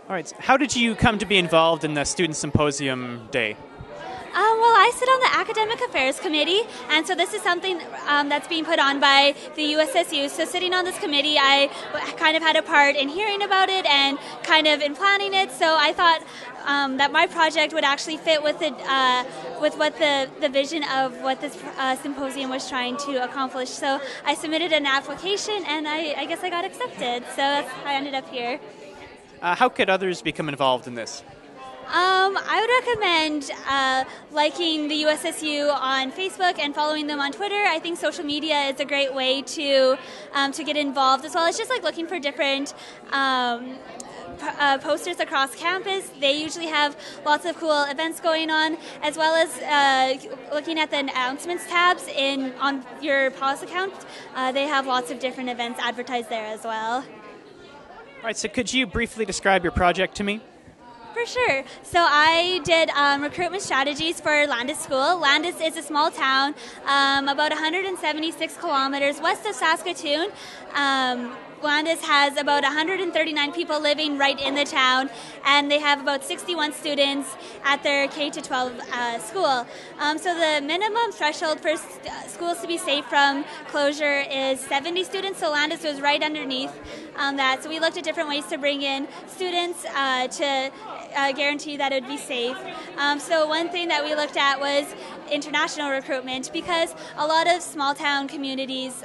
All right. So how did you come to be involved in the Student Symposium Day? Well, I sit on the Academic Affairs Committee, and so this is something that's being put on by the USSU. So sitting on this committee, I kind of had a part in hearing about it and kind of in planning it. So I thought that my project would actually fit with what the vision of what this symposium was trying to accomplish. So I submitted an application, and I guess I got accepted. So that's how I ended up here. How could others become involved in this? I would recommend liking the USSU on Facebook and following them on Twitter. I think social media is a great way to get involved as well. It's just like looking for different posters across campus. They usually have lots of cool events going on, as well as looking at the announcements tabs on your PAWS account. They have lots of different events advertised there as well. All right, so could you briefly describe your project to me? For sure. So I did recruitment strategies for Landis School. Landis is a small town, about 176 kilometers west of Saskatoon. Landis has about 139 people living right in the town, and they have about 61 students at their K-12 school. So the minimum threshold for schools to be safe from closure is 70 students, so Landis was right underneath that. So we looked at different ways to bring in students to guarantee that it would be safe. So one thing that we looked at was international recruitment, because a lot of small town communities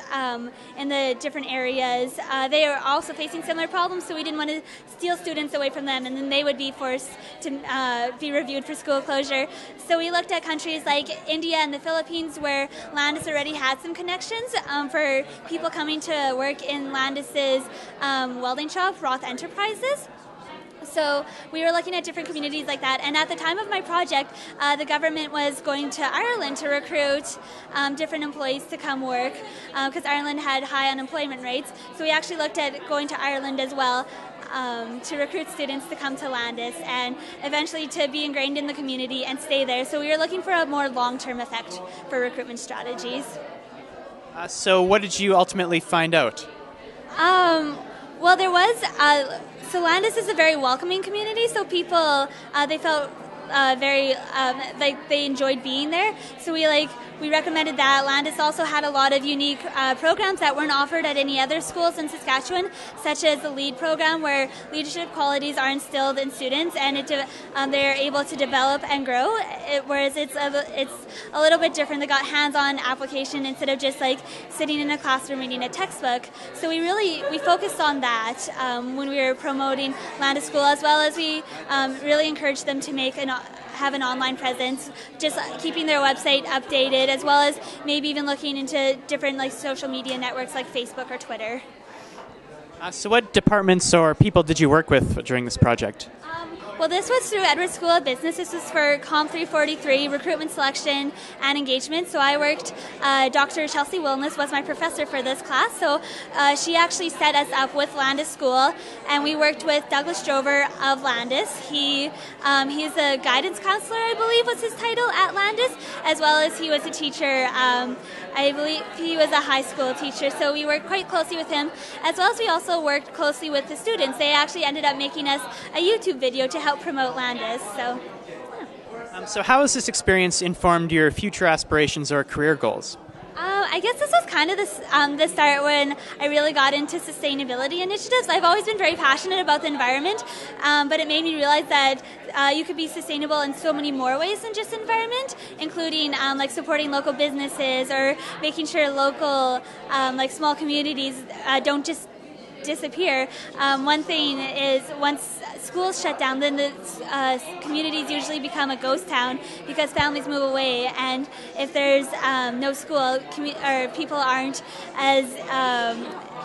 in the different areas, they are also facing similar problems, so we didn't want to steal students away from them and then they would be forced to be reviewed for school closure. So we looked at countries like India and the Philippines, where Landis already had some connections for people coming to work in Landis's welding shop, Roth Enterprises. So we were looking at different communities like that, and at the time of my project, the government was going to Ireland to recruit different employees to come work, because Ireland had high unemployment rates. So we actually looked at going to Ireland as well to recruit students to come to Landis and eventually to be ingrained in the community and stay there. So we were looking for a more long-term effect for recruitment strategies. So what did you ultimately find out? Well, there was... So Landis is a very welcoming community, so people, they felt very, like they enjoyed being there. So we recommended that. Landis also had a lot of unique programs that weren't offered at any other schools in Saskatchewan, such as the LEAD program, where leadership qualities are instilled in students and they're able to develop and grow, whereas it's a little bit different. They got hands-on application instead of just like sitting in a classroom reading a textbook. So we focused on that when we were promoting Landis School, as well as we really encouraged them to have an online presence, just keeping their website updated, as well as maybe even looking into different like social media networks like Facebook or Twitter. So what departments or people did you work with during this project? Well, this was through Edwards School of Business. This was for Comp 343, recruitment selection and engagement. So I worked, Dr. Chelsea Wilness was my professor for this class. So she actually set us up with Landis School, and we worked with Douglas Drover of Landis. He's a guidance counselor, I believe was his title at Landis, as well as he was a teacher. I believe he was a high school teacher, so we worked quite closely with him, as well as we also worked closely with the students. They actually ended up making us a YouTube video to help promote Landis. So how has this experience informed your future aspirations or career goals? I guess this was kind of the start when I really got into sustainability initiatives. I've always been very passionate about the environment, but it made me realize that you could be sustainable in so many more ways than just environment, including like supporting local businesses or making sure local like small communities don't just disappear. One thing is, once schools shut down, then the communities usually become a ghost town because families move away, and if there's no school, people aren't as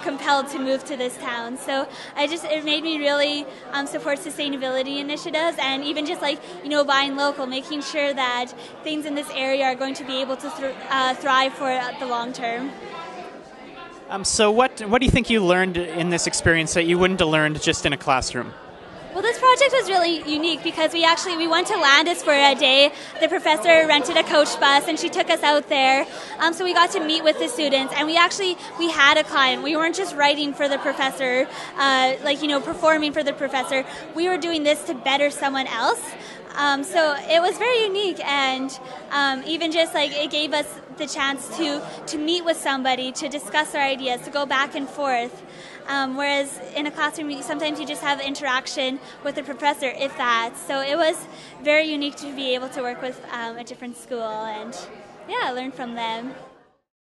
compelled to move to this town. So it made me really support sustainability initiatives, and even just like, buying local, making sure that things in this area are going to be able to thrive for the long term. So what do you think you learned in this experience that you wouldn't have learned just in a classroom? Well, this project was really unique because we went to Landis for a day. The professor rented a coach bus and she took us out there. So we got to meet with the students, and we had a client. We weren't just writing for the professor, performing for the professor. We were doing this to better someone else. So it was very unique, and even just it gave us the chance to meet with somebody, to discuss our ideas, to go back and forth. Whereas in a classroom, sometimes you just have interaction with the professor, if that. So it was very unique to be able to work with a different school and, learn from them.